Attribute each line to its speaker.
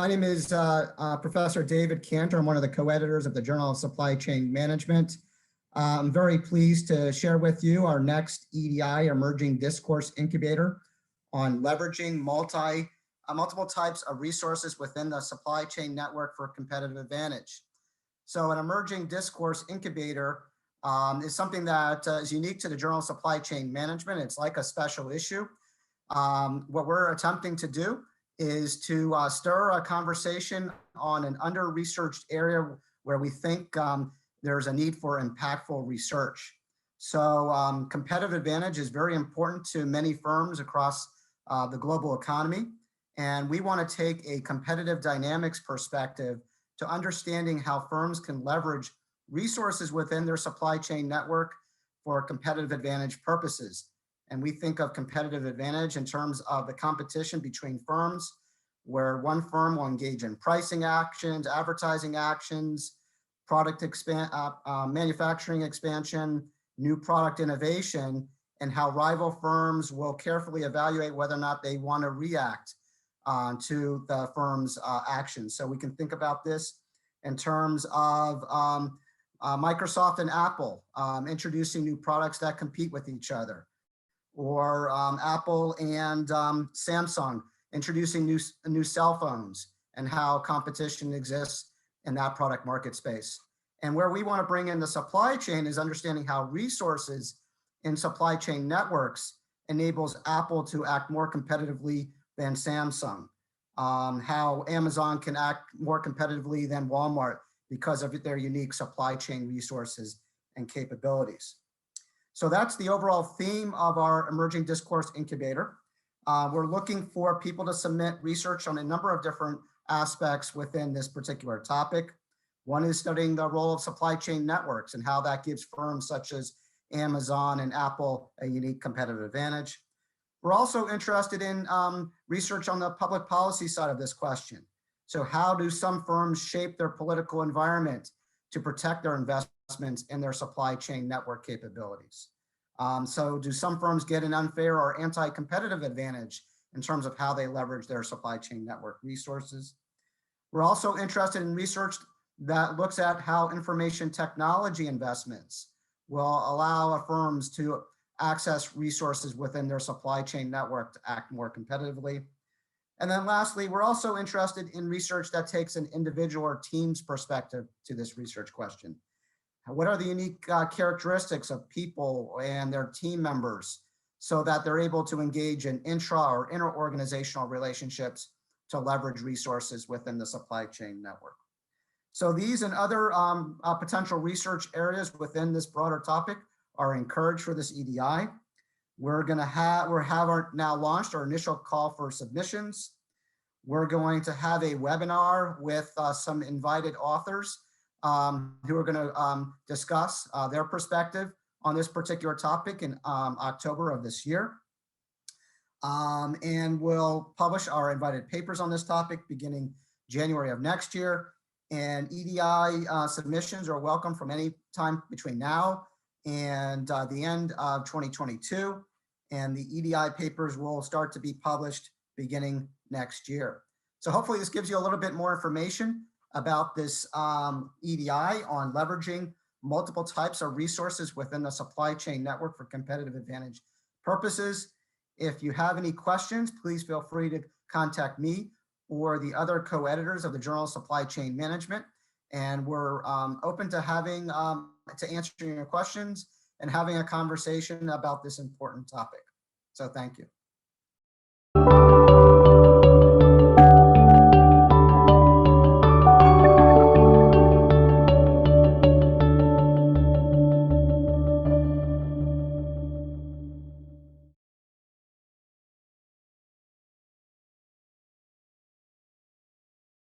Speaker 1: My name is Professor David Cantor. I'm one of the co-editors of the Journal of Supply Chain Management. I'm very pleased to share with you our next EDI, Emerging Discourse Incubator, on leveraging multiple types of resources within the supply chain network for competitive advantage. So an emerging discourse incubator is something that is unique to the Journal of Supply Chain Management. It's like a special issue. What we're attempting to do is to stir a conversation on an under-researched area where we think there's a need for impactful research. So competitive advantage is very important to many firms across the global economy. And we want to take a competitive dynamics perspective to understanding how firms can leverage resources within their supply chain network for competitive advantage purposes. And we think of competitive advantage in terms of the competition between firms, where one firm will engage in pricing actions, advertising actions, manufacturing expansion, new product innovation, and how rival firms will carefully evaluate whether or not they want to react to the firm's actions. So we can think about this in terms of Microsoft and Apple introducing new products that compete with each other, or Apple and Samsung introducing new cell phones, and how competition exists in that product market space. And where we want to bring in the supply chain is understanding how resources in supply chain networks enables Apple to act more competitively than Samsung, how Amazon can act more competitively than Walmart because of their unique supply chain resources and capabilities. So that's the overall theme of our Emerging Discourse Incubator. We're looking for people to submit research on a number of different aspects within this particular topic. One is studying the role of supply chain networks and how that gives firms such as Amazon and Apple a unique competitive advantage. We're also interested in research on the public policy side of this question. So how do some firms shape their political environment to protect their investments in their supply chain network capabilities? So do some firms get an unfair or anti-competitive advantage in terms of how they leverage their supply chain network resources? We're also interested in research that looks at how information technology investments will allow firms to access resources within their supply chain network to act more competitively. And then lastly, we're also interested in research that takes an individual or team's perspective to this research question. What are the unique characteristics of people and their team members so that they're able to engage in intra or inter-organizational relationships to leverage resources within the supply chain network? So these and other potential research areas within this broader topic are encouraged for this EDI. We have now launched our initial call for submissions. We're going to have a webinar with some invited authors who are going to discuss their perspective on this particular topic in October of this year. And we'll publish our invited papers on this topic beginning January of next year. And EDI submissions are welcome from any time between now and the end of 2022. And the EDI papers will start to be published beginning next year. So hopefully this gives you a little bit more information about this EDI on leveraging multiple types of resources within the supply chain network for competitive advantage purposes. If you have any questions, please feel free to contact me or the other co-editors of the Journal of Supply Chain Management. And we're open to answering your questions and having a conversation about this important topic. So thank you.